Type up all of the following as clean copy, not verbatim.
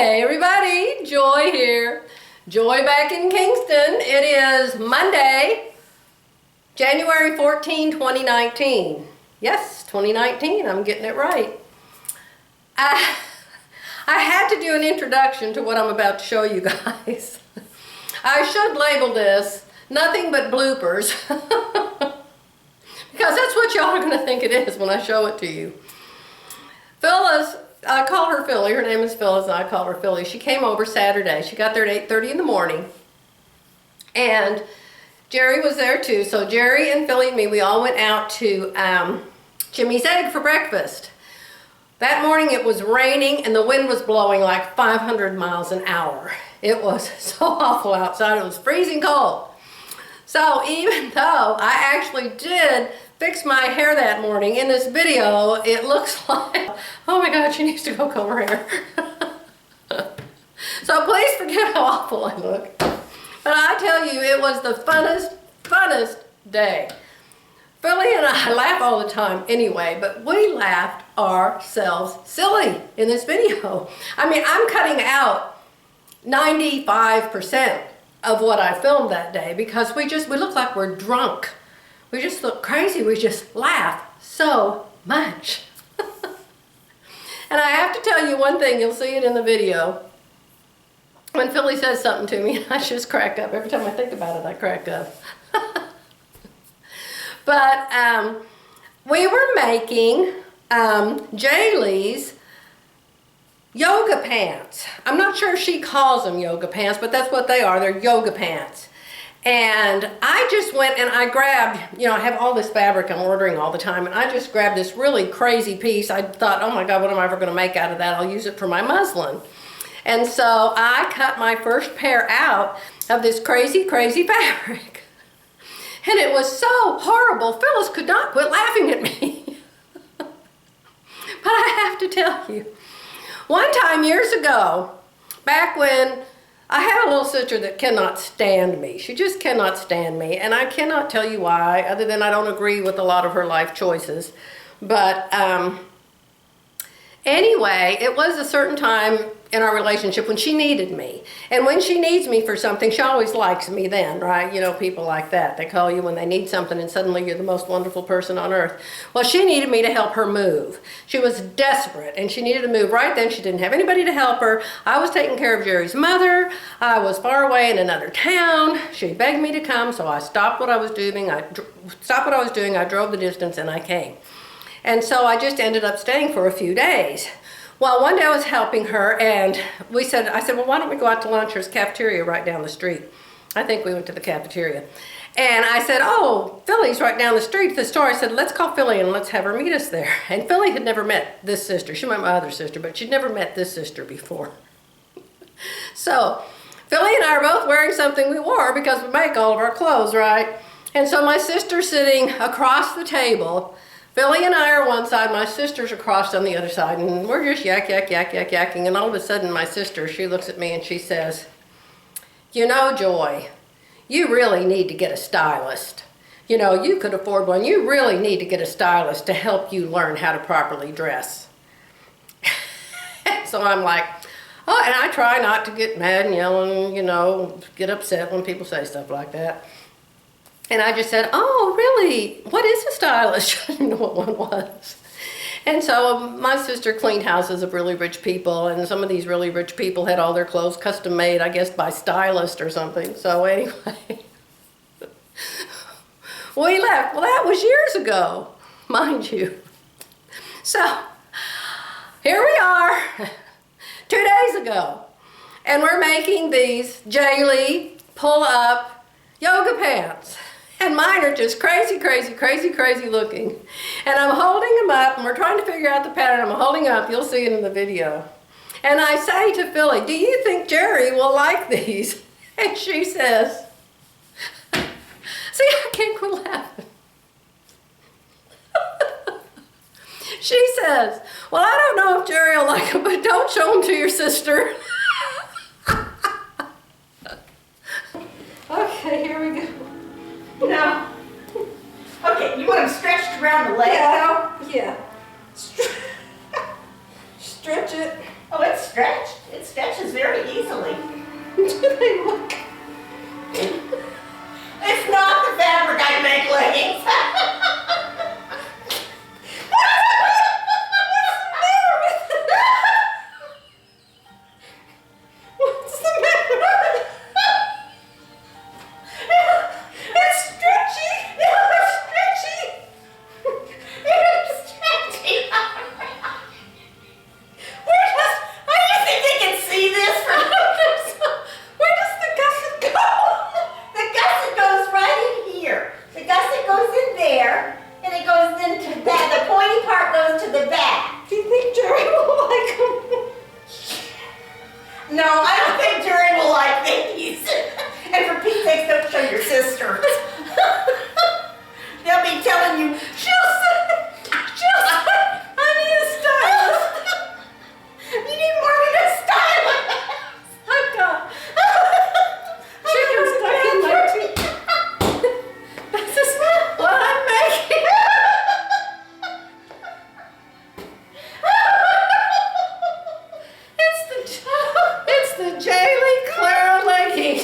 Hey everybody, Joy here. Joy back in Kingston. It is Monday, January 14, 2019. Yes, 2019, I'm getting it right. I had to do an introduction to what I'm about to show you guys. I should label this nothing but bloopers. Because that's what y'all are going to think it is when I show it to you. Phyllis, I call her Philly, her name is Phyllis and I call her Philly. She came over Saturday. She got there at 8:30 in the morning. And Jerry was there too. So Jerry and Philly and me, we all went out to Jimmy's Egg for breakfast. That morning it was raining and the wind was blowing like 500 miles an hour. It was so awful outside. It was freezing cold. So even though I actually did fix my hair that morning, in this video it looks like, oh my God, she needs to go comb her hair. So please forget how awful I look. But I tell you, it was the funnest day. Philly and I laugh all the time anyway, but we laughed ourselves silly in this video. I mean, I'm cutting out 95% of what I filmed that day because we look like we're drunk. We just look crazy. We just laugh so much. And I have to tell you one thing, you'll see it in the video. When Philly says something to me, I just crack up. Every time I think about it, I crack up. But we were making Jalie's yoga pants. I'm not sure if she calls them yoga pants, but that's what they are. They're yoga pants. And I just went and I grabbed, you know, I have all this fabric I'm ordering all the time, and I just grabbed this really crazy piece. I thought, oh my God, what am I ever going to make out of that? I'll use it for my muslin. And so I cut my first pair out of this crazy fabric. And it was so horrible. Phyllis could not quit laughing at me. But I have to tell you, one time years ago, back when I had a little sister that cannot stand me. She just cannot stand me. And I cannot tell you why, other than I don't agree with a lot of her life choices. But anyway, it was a certain time in our relationship when she needed me. And when she needs me for something, she always likes me then, right? You know, people like that. They call you when they need something and suddenly you're the most wonderful person on earth. Well, she needed me to help her move. She was desperate and she needed to move right then. She didn't have anybody to help her. I was taking care of Jerry's mother. I was far away in another town. She begged me to come, so I stopped what I was doing. I drove the distance and I came. And so I just ended up staying for a few days. Well, one day I was helping her and I said, well, why don't we go out to lunch? There's a cafeteria right down the street. I think we went to the cafeteria. And I said, oh, Philly's right down the street at the store. I said, let's call Philly and let's have her meet us there. And Philly had never met this sister. She met my other sister, but she'd never met this sister before. So Philly and I are both wearing something we wore because we make all of our clothes, right? And so my sister's sitting across the table. Philly and I are one side, my sister's across on the other side, and we're just yakking, and all of a sudden my sister, she looks at me and she says, you know, Joy, you really need to get a stylist. You know, you could afford one. You really need to get a stylist to help you learn how to properly dress. So I'm like, oh, and I try not to get mad and yell and, you know, get upset when people say stuff like that. And I just said, oh, really? What is a stylist? I didn't know what one was. And so my sister cleaned houses of really rich people, and some of these really rich people had all their clothes custom made, I guess, by stylists or something. So anyway, we left. Well, that was years ago, mind you. So here we are, 2 days ago, and we're making these Jalie pull-up yoga pants. And mine are just crazy looking. And I'm holding them up, and we're trying to figure out the pattern. I'm holding up, you'll see it in the video. And I say to Philly, do you think Jerry will like these? And she says, see, I can't quit laughing. She says, well, I don't know if Jerry will like them, but don't show them to your sister. Okay, here we go. No. Okay, you want them stretched around the leg? Yeah. Stretch it. Oh, it's stretched. It's stretches very easily. Do they look? It's not the fabric I make leggings. What's the matter? It's stretchy. It's stretchy. It's stretchy. Where does, do you think they can see this from? Where does the gusset go? The gusset goes right in here. The gusset goes in there, and it goes into that. The pointy part goes to the back. Do you think Jerry will like them? No, I don't think Jerry will like these. And for Pete's sake, don't show your sister. They'll be telling you, she'll say, I need a stylist. You need more than a stylist. I've got chicken stuck in my teeth. This is what I'm making. It's the Jalie CLARA leggings.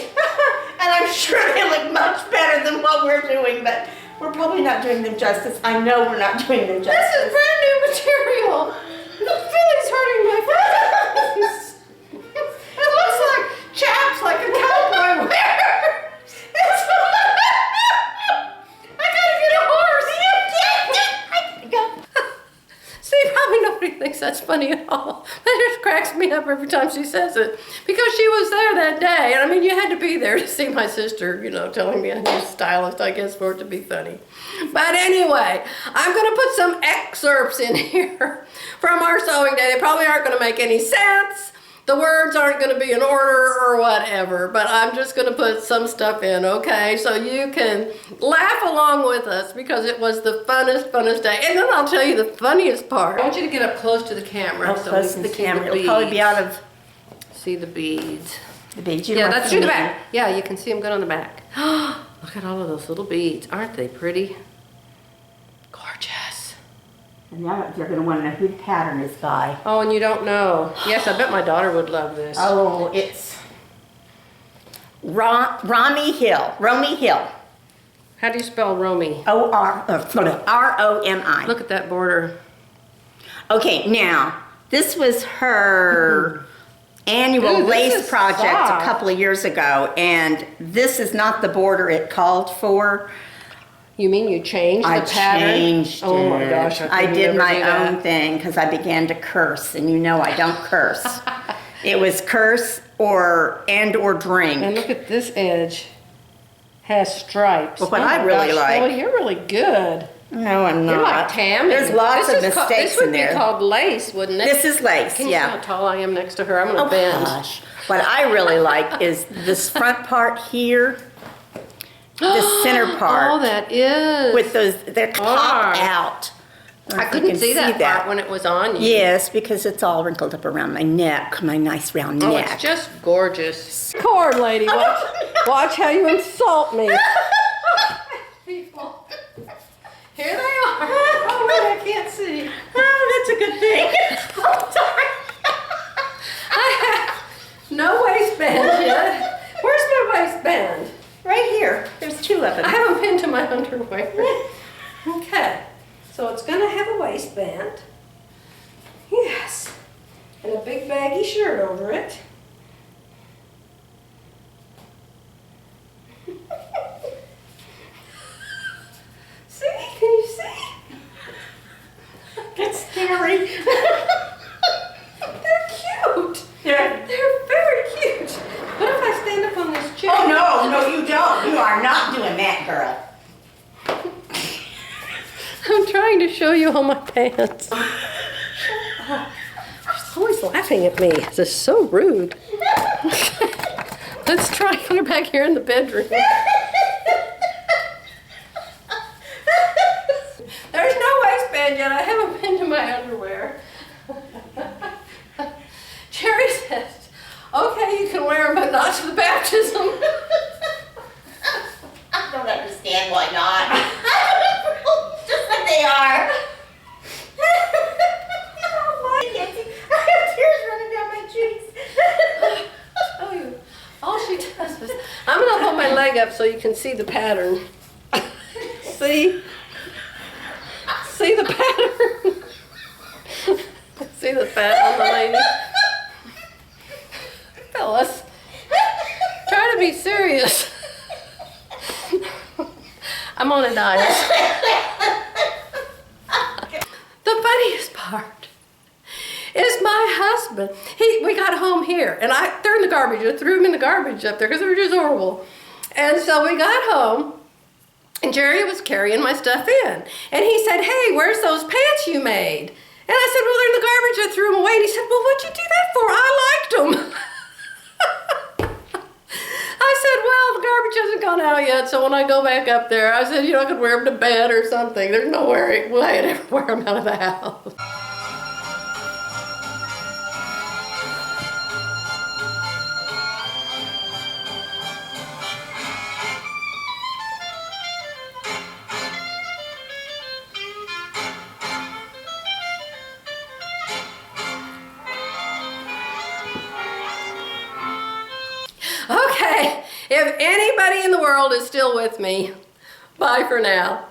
And I'm sure they look much better than what we're doing, but we're probably not doing them justice. I know we're not doing them This justice. is brand new material. The feeling's hurting my face. It looks like chaps like a cowboy wears. I gotta get a horse. See, probably nobody thinks that's funny at all. That just cracks me up every time she says it. Because she was there that day. And I mean, you had to be there to see my sister, you know, telling me I need a stylist, I guess, for it to be funny. But anyway, I'm going to put some excerpts in here from our sewing day. They probably aren't going to make any sense. The words aren't going to be in order or whatever, but I'm just going to put some stuff in, okay? So you can laugh along with us because it was the funnest day. And then I'll tell you the funniest part. I want you to get up close to the camera. Oh, close to the camera. It'll probably be out of See the beads. the beads. Yeah, that's through the back. Yeah, you can see them good on the back. Look at all of those little beads. Aren't they pretty? Gorgeous. And now you're going to want to know who the pattern is by. Oh, and you don't know. Yes, I bet my daughter would love this. Oh, it's Romy Hill. How do you spell Romy? R-O-M-I. Look at that border. Okay, now, this was her annual Ooh, this lace is project soft. a couple of years ago, and this is not the border it called for. You mean you changed the I pattern? changed it. Oh my gosh, I couldn't did never my do that. own thing because I began to curse, and you know I don't curse. It was curse or drink. And look at this edge. Has stripes. Well, what Oh I my really gosh, like- Well, you're really good. No, I'm not. You're like Tammy. There's lots of mistakes this would in there. be called lace, wouldn't it? This is lace, Can you see how yeah. tall I am next to her? I'm gonna Oh bend. gosh. What I really like is this front part here, the center part. Oh, that is. With those, they're popped Are. out. I couldn't see that part when it was on you. Yes, because it's all wrinkled up around my neck, my nice round Oh, neck. it's just gorgeous. Cord lady, watch how you insult me. People. Here they are. Oh, wait, I can't see. Oh, that's a good thing. I'm sorry. I have no waistband yet. Where's my waistband? Right here. There's two of them. I have them pinned to my underwear. Okay, so it's gonna have a waistband. Yes, and a big baggy shirt over it. See, can you see? It's scary. They're cute. Yeah. They're very cute. What if I stand up on this chair? Oh, no, you don't. You are not doing that, girl. I'm trying to show you all my pants. She's always laughing at me. This is so rude. Let's try her back here in the bedroom. There's no waistband yet. I haven't pinned to my underwear. Jerry says, okay, you can wear them, but not to the baptism. I don't understand why not. Just like they are. I have tears running down my cheeks. bag up so you can see the pattern. See? See the pattern? See the fat on the lady? Phyllis, try to be serious. I'm on a diet. The funniest part is my husband. We got home here, and they're in the garbage. I threw them in the garbage up there because they were just horrible. And so we got home, and Jerry was carrying my stuff in. And he said, hey, where's those pants you made? And I said, well, they're in the garbage. I threw them away. And he said, well, what'd you do that for? I liked them. I said, well, the garbage hasn't gone out yet, so when I go back up there, I said, I could wear them to bed or something. There's no way I'd ever wear them out of the house. Okay, if anybody in the world is still with me, bye for now.